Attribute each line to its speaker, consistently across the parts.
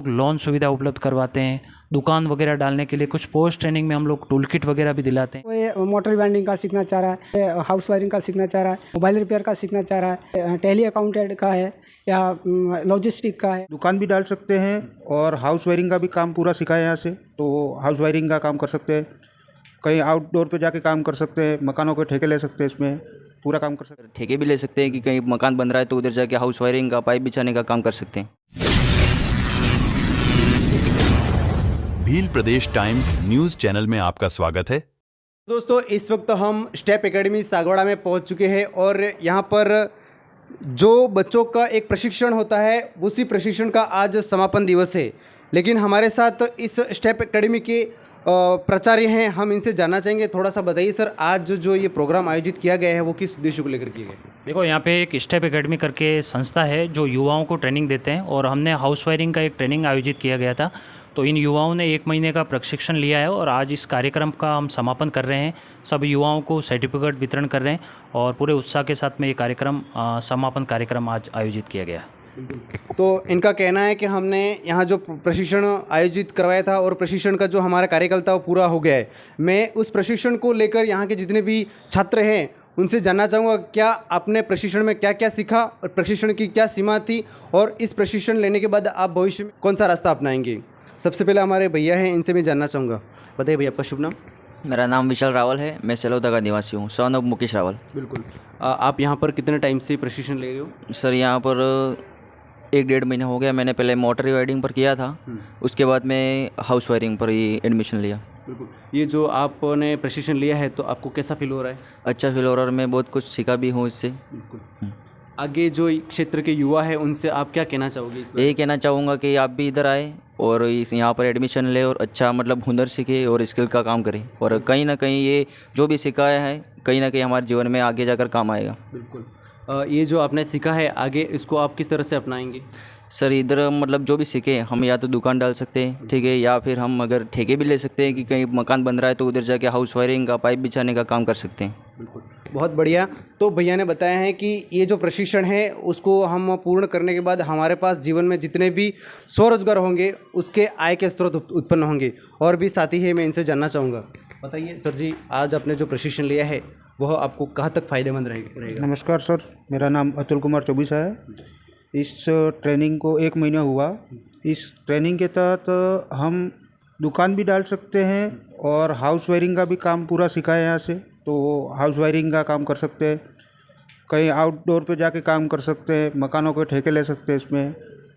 Speaker 1: Loan सुविधा उपलब्ध करवाते हैं। दुकान वगैरह डालने के लिए कुछ पोस्ट ट्रेनिंग में हम लोग टूल किट वगैरह भी दिलाते हैं।
Speaker 2: कोई मोटर वेल्डिंग का सीखना चाह रहा है, हाउस वायरिंग का सीखना चाह रहा है, मोबाइल रिपेयर का सीखना चाह रहा है, टैली अकाउंटेंट का है या लॉजिस्टिक का है।
Speaker 3: दुकान भी डाल सकते हैं और हाउस वायरिंग का भी काम पूरा सिखाया यहाँ से, तो हाउस वायरिंग का काम कर सकते हैं। कहीं आउटडोर पे जाके काम कर सकते हैं, मकानों के ठेके ले सकते हैं, इसमें पूरा काम कर सकते हैं।
Speaker 4: ठेके भी ले सकते हैं कि कहीं मकान बन रहा है तो उधर जाके हाउस वायरिंग का पाइप बिछाने का काम कर सकते हैं।
Speaker 5: भील प्रदेश टाइम्स न्यूज चैनल में आपका स्वागत है।
Speaker 6: दोस्तों, इस वक्त हम स्टेप एकेडमी सागवाड़ा में पहुंच चुके हैं और यहाँ पर जो बच्चों का एक प्रशिक्षण होता है उसी प्रशिक्षण का आज समापन दिवस है। लेकिन हमारे साथ इस स्टेप एकेडमी के प्राचार्य हैं, हम इनसे जानना चाहेंगे। थोड़ा सा बताइए सर, आज जो ये प्रोग्राम आयोजित किया गया है वो किस उद्देश्य को लेकर किया गया है?
Speaker 1: देखो, यहाँ पे एक स्टेप एकेडमी करके संस्था है जो युवाओं को ट्रेनिंग देते हैं, और हमने हाउस वायरिंग का एक ट्रेनिंग आयोजित किया गया था। तो इन युवाओं ने 1 महीने का प्रशिक्षण लिया है और आज इस कार्यक्रम का हम समापन कर रहे हैं। सब युवाओं को सर्टिफिकेट वितरण कर रहे हैं और पूरे उत्साह के साथ में ये कार्यक्रम समापन कार्यक्रम आज आयोजित किया गया।
Speaker 6: तो इनका कहना है कि हमने यहाँ जो प्रशिक्षण आयोजित करवाया था और प्रशिक्षण का जो हमारा कार्यकाल था वो पूरा हो गया है। मैं उस प्रशिक्षण को लेकर यहाँ के जितने भी छात्र हैं उनसे जानना चाहूँगा, क्या आपने प्रशिक्षण में क्या क्या सीखा और प्रशिक्षण की क्या सीमा थी, और इस प्रशिक्षण लेने के बाद आप भविष्य में कौन सा रास्ता अपनाएंगे? सबसे पहले हमारे भैया हैं, इनसे भी जानना चाहूँगा। बताइए भैया, आपका शुभ नाम?
Speaker 4: मेरा नाम विशाल रावल है, मैं सेलौदा का निवासी हूँ, सन ऑफ मुकेश रावल।
Speaker 6: बिल्कुल। आप यहाँ पर कितने टाइम से प्रशिक्षण ले रहे हो?
Speaker 4: सर, यहाँ पर 1-1.5 महीना हो गया। मैंने पहले मोटर वायरिंग पर किया था, उसके बाद मैं हाउस वायरिंग पर ही एडमिशन लिया।
Speaker 6: बिल्कुल। ये जो आपने प्रशिक्षण लिया है तो आपको कैसा फील हो रहा है?
Speaker 4: अच्छा फील हो रहा है और मैं बहुत कुछ सीखा भी हूँ इससे।
Speaker 6: बिल्कुल। आगे जो क्षेत्र के युवा है उनसे आप क्या कहना चाहोगे?
Speaker 4: यही कहना चाहूँगा कि आप भी इधर आए और इस यहाँ पर एडमिशन ले और अच्छा मतलब हुनर सीखे और स्किल का काम करें, और कहीं ना कहीं ये जो भी सिखाया है कहीं ना कहीं हमारे जीवन में आगे जाकर काम आएगा।
Speaker 6: बिल्कुल। ये जो आपने सीखा है आगे इसको आप किस तरह से अपनाएंगे?
Speaker 4: सर, इधर मतलब जो भी सीखे हम या तो दुकान डाल सकते हैं, ठीक है, या फिर हम अगर ठेके भी ले सकते हैं कि कहीं मकान बन रहा है तो उधर जाके हाउस वायरिंग का पाइप बिछाने का काम कर सकते हैं।
Speaker 6: बिल्कुल, बहुत बढ़िया। तो भैया ने बताया है कि ये जो प्रशिक्षण है उसको हम पूर्ण करने के बाद हमारे पास जीवन में जितने भी स्वरोजगार होंगे उसके आय के स्रोत उत्पन्न होंगे। और भी साथी है, मैं इनसे जानना चाहूँगा। बताइए सर जी, आज आपने जो प्रशिक्षण लिया है वह आपको कहाँ तक फ़ायदेमंद रहेगा?
Speaker 3: नमस्कार सर, मेरा नाम अतुल कुमार चौबीसा है। इस ट्रेनिंग को 1 महीना हुआ। इस ट्रेनिंग के तहत हम दुकान भी डाल सकते हैं और हाउस वायरिंग का भी काम पूरा सिखाया यहाँ से, तो हाउस वायरिंग का काम कर सकते हैं। कहीं आउटडोर पे जाके काम कर सकते हैं, मकानों के ठेके ले सकते हैं, इसमें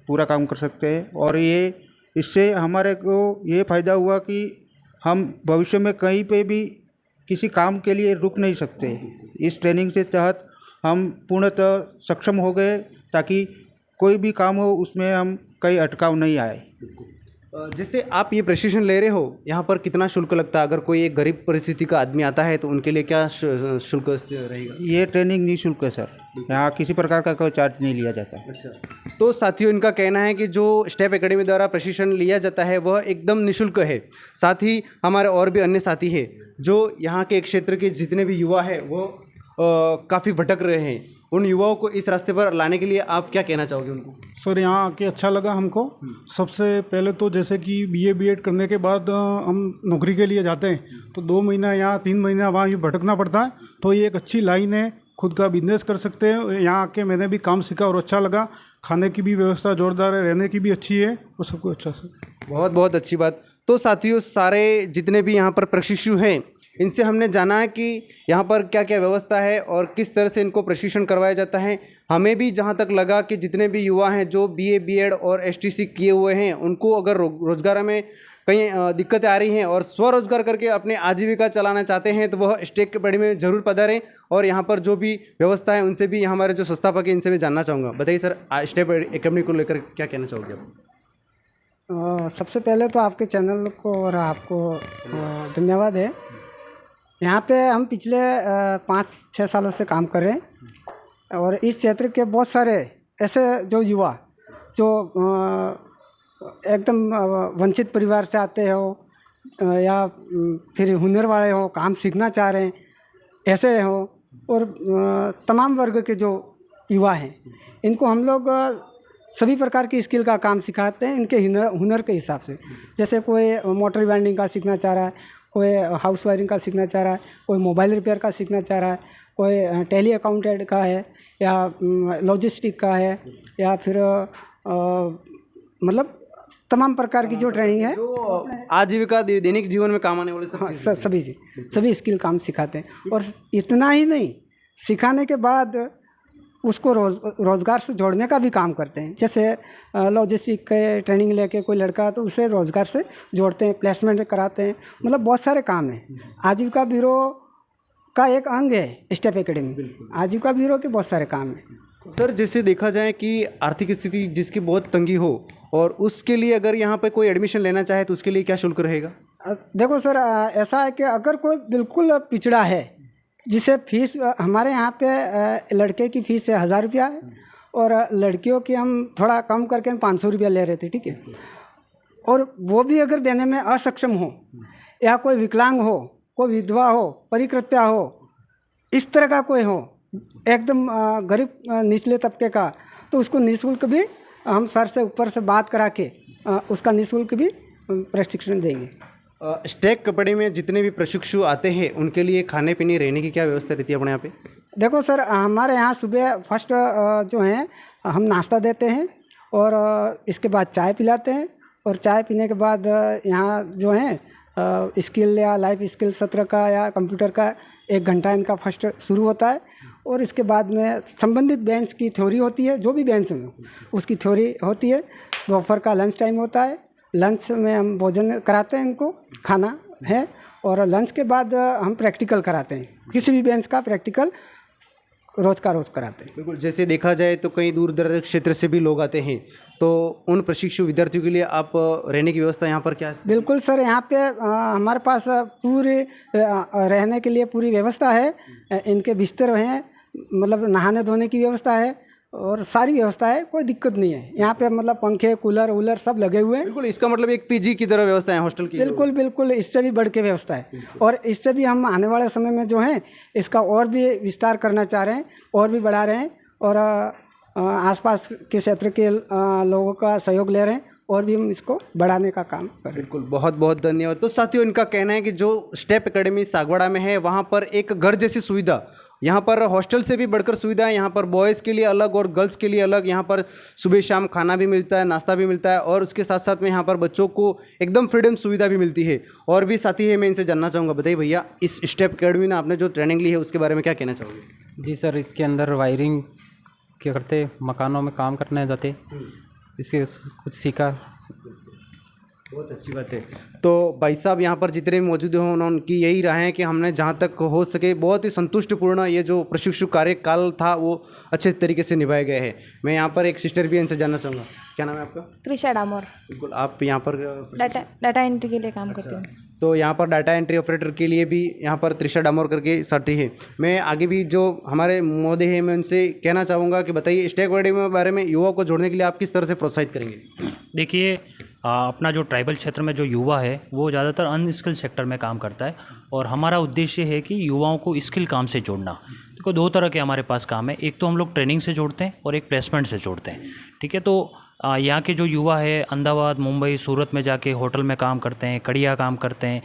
Speaker 3: पूरा काम कर सकते हैं। और ये इससे हमारे को ये फ़ायदा हुआ कि हम भविष्य में कहीं पे भी किसी काम के लिए रुक नहीं सकते। इस ट्रेनिंग के तहत हम पूर्णतः सक्षम हो गए ताकि कोई भी काम हो उसमें हम कहीं अटकाव नहीं आए।
Speaker 6: जैसे आप ये प्रशिक्षण ले रहे हो, यहाँ पर कितना शुल्क लगता है? अगर कोई एक गरीब परिस्थिति का आदमी आता है तो उनके लिए क्या शुल्क रहेगा?
Speaker 3: ये ट्रेनिंग निःशुल्क है सर, यहाँ किसी प्रकार का कोई चार्ज नहीं लिया जाता।
Speaker 6: अच्छा। तो साथियों, इनका कहना है कि जो स्टेप एकेडमी द्वारा प्रशिक्षण लिया जाता है वह एकदम निःशुल्क है। साथ ही हमारे और भी अन्य साथी हैं जो यहाँ के क्षेत्र के जितने भी युवा हैं वो काफ़ी भटक रहे हैं। उन युवाओं को इस रास्ते पर लाने के लिए आप क्या कहना चाहोगे उनको?
Speaker 7: सर, यहाँ आके अच्छा लगा हमको। सबसे पहले तो जैसे कि BA BEd करने के बाद हम नौकरी के लिए जाते हैं तो 2 महीना यहाँ 3 महीना वहाँ यूँ भटकना पड़ता है। तो ये एक अच्छी लाइन है, खुद का बिजनेस कर सकते हैं। यहाँ आके मैंने भी काम सीखा और अच्छा लगा। खाने की भी व्यवस्था जोरदार है, रहने की भी अच्छी है और सब कुछ अच्छा सर।
Speaker 6: बहुत बहुत अच्छी बात। तो साथियों, सारे जितने भी यहाँ पर प्रशिक्षु हैं इनसे हमने जाना है कि यहाँ पर क्या क्या व्यवस्था है और किस तरह से इनको प्रशिक्षण करवाया जाता है। हमें भी जहाँ तक लगा कि जितने भी युवा हैं जो BA BEd और STC किए हुए हैं उनको अगर रोजगार में कहीं दिक्कतें आ रही हैं और स्वरोजगार करके अपने आजीविका चलाना चाहते हैं तो वह स्टेप एकेडमी में ज़रूर पधारें। और यहाँ पर जो भी व्यवस्था है उनसे भी हमारे जो संस्थापक हैं इनसे भी जानना चाहूँगा। बताइए सर, स्टेप एकेडमी को लेकर क्या कहना चाहोगे आप?
Speaker 2: सबसे पहले तो आपके चैनल को और आपको धन्यवाद है। यहाँ पे हम पिछले 5-6 सालों से काम कर रहे हैं और इस क्षेत्र के बहुत सारे ऐसे जो युवा जो एकदम वंचित परिवार से आते हो या फिर हुनर वाले हो, काम सीखना चाह रहे हैं, ऐसे हो, और तमाम वर्ग के जो युवा हैं इनको हम लोग सभी प्रकार की स्किल का काम सिखाते हैं इनके हुनर के हिसाब से। जैसे कोई मोटर वेल्डिंग का सीखना चाह रहा है, कोई हाउस वायरिंग का सीखना चाह रहा है, कोई मोबाइल रिपेयर का सीखना चाह रहा है, कोई टैली अकाउंटेंट का है, या लॉजिस्टिक का है, या फिर मतलब तमाम प्रकार की जो ट्रेनिंग है,
Speaker 6: जो आजीविका दैनिक जीवन में काम आने वाले सब
Speaker 2: हाँ,
Speaker 6: चीज़ें।
Speaker 2: सभी स्किल काम सिखाते हैं। और इतना ही नहीं, सिखाने के बाद उसको रोज़गार से जोड़ने का भी काम करते हैं। जैसे लॉजिस्टिक के ट्रेनिंग लेके कोई लड़का तो उसे रोज़गार से जोड़ते हैं, प्लेसमेंट कराते हैं, मतलब बहुत सारे काम हैं। आजीविका ब्यूरो का एक अंग है स्टेप एकेडमी। आजीविका ब्यूरो के बहुत सारे काम हैं।
Speaker 6: सर, जैसे देखा जाए कि आर्थिक स्थिति जिसकी बहुत तंगी हो और उसके लिए अगर यहाँ पे कोई एडमिशन लेना चाहे तो उसके लिए क्या शुल्क रहेगा?
Speaker 2: देखो सर, ऐसा है कि अगर कोई बिल्कुल पिछड़ा है, जिसे फीस हमारे यहाँ पे लड़के की फ़ीस 1000 रुपया है और लड़कियों की हम थोड़ा कम करके 500 रुपया ले रहे थे, ठीक है। और वो भी अगर देने में असक्षम हो, या कोई विकलांग हो, कोई विधवा हो, परिकृत्या हो, इस तरह का कोई हो, एकदम गरीब निचले तबके का, तो उसको निःशुल्क भी हम सर से ऊपर से बात करा के उसका निःशुल्क भी प्रशिक्षण देंगे।
Speaker 6: स्टेक कपड़े में जितने भी प्रशिक्षु आते हैं उनके लिए खाने पीने रहने की क्या व्यवस्था रहती है अपने यहाँ पे?
Speaker 2: देखो सर, हमारे यहाँ सुबह फर्स्ट जो है हम नाश्ता देते हैं और इसके बाद चाय पिलाते हैं। और चाय पीने के बाद यहाँ जो है स्किल या लाइफ स्किल सत्र का या कंप्यूटर का 1 घंटा इनका फर्स्ट शुरू होता है। और इसके बाद में संबंधित बेंच की थ्योरी होती है, जो भी बेंच में उसकी थ्योरी होती है। दोपहर का लंच टाइम होता है, लंच में हम भोजन कराते हैं, इनको खाना है। और लंच के बाद हम प्रैक्टिकल कराते हैं, किसी भी बेंच का प्रैक्टिकल रोज़ का रोज़ कराते हैं।
Speaker 6: बिल्कुल, जैसे देखा जाए तो कई दूर दराज क्षेत्र से भी लोग आते हैं, तो उन प्रशिक्षु विद्यार्थियों के लिए आप रहने की व्यवस्था यहाँ पर क्या है?
Speaker 2: बिल्कुल सर, यहाँ पे हमारे पास पूरे रहने के लिए पूरी व्यवस्था है। इनके बिस्तर हैं, मतलब नहाने धोने की व्यवस्था है और सारी व्यवस्था है, कोई दिक्कत नहीं है यहाँ पे। मतलब पंखे, कूलर वूलर सब लगे हुए हैं।
Speaker 6: बिल्कुल, इसका मतलब एक पीजी की तरह व्यवस्था है हॉस्टल की?
Speaker 2: बिल्कुल बिल्कुल, इससे भी बढ़ के व्यवस्था है। और इससे भी हम आने वाले समय में जो है इसका और भी विस्तार करना चाह रहे हैं, और भी बढ़ा रहे हैं। और आसपास के क्षेत्र के लोगों का सहयोग ले रहे हैं, और भी हम इसको बढ़ाने का काम कर रहे हैं।
Speaker 6: बिल्कुल, बहुत बहुत धन्यवाद। तो साथियों, इनका कहना है कि जो स्टेप एकेडमी सागवाड़ा में है, वहाँ पर एक घर जैसी सुविधा, यहाँ पर हॉस्टल से भी बढ़कर सुविधा है। यहाँ पर बॉयज़ के लिए अलग और गर्ल्स के लिए अलग, यहाँ पर सुबह शाम खाना भी मिलता है, नाश्ता भी मिलता है, और उसके साथ साथ में यहाँ पर बच्चों को एकदम फ्रीडम सुविधा भी मिलती है। और भी साथी है, मैं इनसे जानना चाहूँगा। बताइए भैया, इस स्टेप एकेडमी में आपने जो ट्रेनिंग ली है उसके बारे में क्या कहना चाहोगे?
Speaker 8: जी सर, इसके अंदर वायरिंग क्या करते, मकानों में काम करने जाते, इससे कुछ सीखा।
Speaker 6: बहुत अच्छी बात है। तो भाई साहब यहाँ पर जितने भी मौजूद हैं, उनकी यही राय है कि हमने जहाँ तक हो सके बहुत ही संतुष्टिपूर्ण ये जो प्रशिक्षु कार्यकाल था वो अच्छे तरीके से निभाए गए हैं। मैं यहाँ पर एक सिस्टर भी इनसे जानना चाहूँगा। क्या नाम है आपका?
Speaker 9: त्रिशा डामोर।
Speaker 6: बिल्कुल, आप यहाँ पर
Speaker 9: डाटा एंट्री के लिए काम करती हूँ।
Speaker 6: तो यहाँ पर डाटा एंट्री ऑपरेटर के लिए भी यहाँ पर त्रिशा डामोर करके साथी है। मैं आगे भी जो हमारे महोदय हैं, मैं उनसे कहना चाहूँगा कि बताइए स्टेक एकेडमी के बारे में, युवाओं को जोड़ने के लिए आप किस तरह से प्रोत्साहित करेंगे?
Speaker 1: देखिए, अपना जो ट्राइबल क्षेत्र में जो युवा है वो ज़्यादातर अनस्किल सेक्टर में काम करता है, और हमारा उद्देश्य है कि युवाओं को स्किल काम से जोड़ना। देखो, 2 तरह के हमारे पास काम है। एक तो हम लोग ट्रेनिंग से जोड़ते हैं और एक प्लेसमेंट से जोड़ते हैं, ठीक है। तो यहाँ के जो युवा है अहमदाबाद, मुंबई, सूरत में जाके होटल में काम करते हैं, कड़िया काम करते हैं,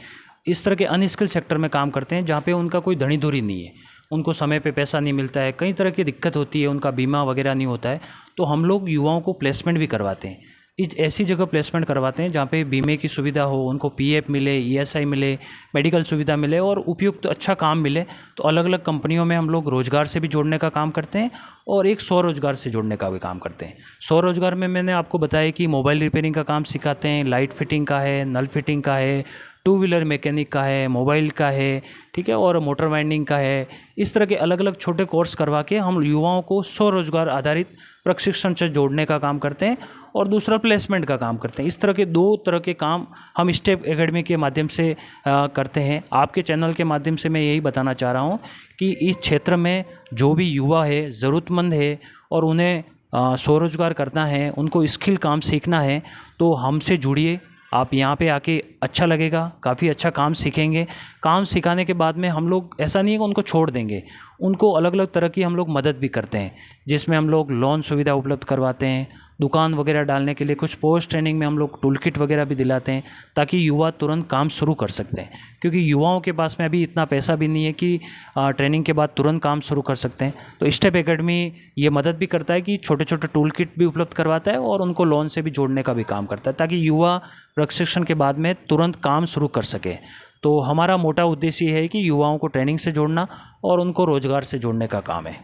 Speaker 1: इस तरह के अनस्किल सेक्टर में काम करते हैं जहाँ पे उनका कोई धनी धुरी नहीं है, उनको समय पे पैसा नहीं मिलता है, कई तरह की दिक्कत होती है, उनका बीमा वगैरह नहीं होता है। तो हम लोग युवाओं को प्लेसमेंट भी करवाते हैं, ऐसी जगह प्लेसमेंट करवाते हैं जहाँ पे बीमे की सुविधा हो, उनको पीएफ मिले, ईएसआई मिले, मेडिकल सुविधा मिले और उपयुक्त अच्छा काम मिले। तो अलग अलग कंपनियों में हम लोग रोज़गार से भी जोड़ने का काम करते हैं और एक स्वरोजगार से जोड़ने का भी काम करते हैं। स्वरोजगार में मैंने आपको बताया कि मोबाइल रिपेयरिंग का काम सिखाते हैं, लाइट फिटिंग का है, नल फिटिंग का है, 2 व्हीलर मैकेनिक का है, मोबाइल का है, ठीक है, और मोटर वाइंडिंग का है। इस तरह के अलग अलग छोटे कोर्स करवा के हम युवाओं को स्वरोजगार आधारित प्रशिक्षण से जोड़ने का काम करते हैं, और दूसरा प्लेसमेंट का काम करते हैं। इस तरह के 2 तरह के काम हम स्टेप एकेडमी के माध्यम से करते हैं। आपके चैनल के माध्यम से मैं यही बताना चाह रहा हूँ कि इस क्षेत्र में जो भी युवा है, ज़रूरतमंद है और उन्हें स्वरोजगार करना है, उनको स्किल काम सीखना है, तो हमसे जुड़िए। आप यहाँ पे आके अच्छा लगेगा, काफ़ी अच्छा काम सीखेंगे। काम सिखाने के बाद में हम लोग ऐसा नहीं है कि उनको छोड़ देंगे, उनको अलग अलग तरह की हम लोग मदद भी करते हैं, जिसमें हम लोग लोन सुविधा उपलब्ध करवाते हैं, दुकान वगैरह डालने के लिए कुछ पोस्ट ट्रेनिंग में हम लोग टूल किट वगैरह भी दिलाते हैं, ताकि युवा तुरंत काम शुरू कर सकते हैं। क्योंकि युवाओं के पास में अभी इतना पैसा भी नहीं है कि ट्रेनिंग के बाद तुरंत काम शुरू कर सकते हैं। तो स्टेप एकेडमी ये मदद भी करता है कि छोटे छोटे टूल किट भी उपलब्ध करवाता है और उनको लोन से भी जोड़ने का भी काम करता है, ताकि युवा प्रशिक्षण के बाद में तुरंत काम शुरू कर सके। तो हमारा मोटा उद्देश्य ये है कि युवाओं को ट्रेनिंग से जोड़ना और उनको रोजगार से जोड़ने का काम है।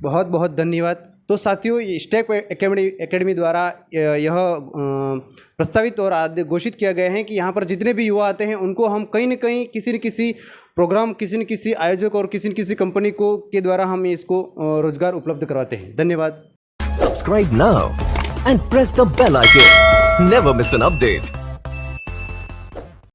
Speaker 6: बहुत बहुत धन्यवाद। तो साथियों, ये स्टेप एकेडमी द्वारा यह प्रस्तावित और घोषित किया गया है कि यहाँ पर जितने भी युवा आते हैं उनको हम कहीं न कहीं किसी न किसी प्रोग्राम, किसी न किसी आयोजक और किसी न किसी कंपनी को के द्वारा हम इसको रोजगार उपलब्ध करवाते हैं। धन्यवाद।
Speaker 10: Subscribe now and press the bell icon. Never miss an update.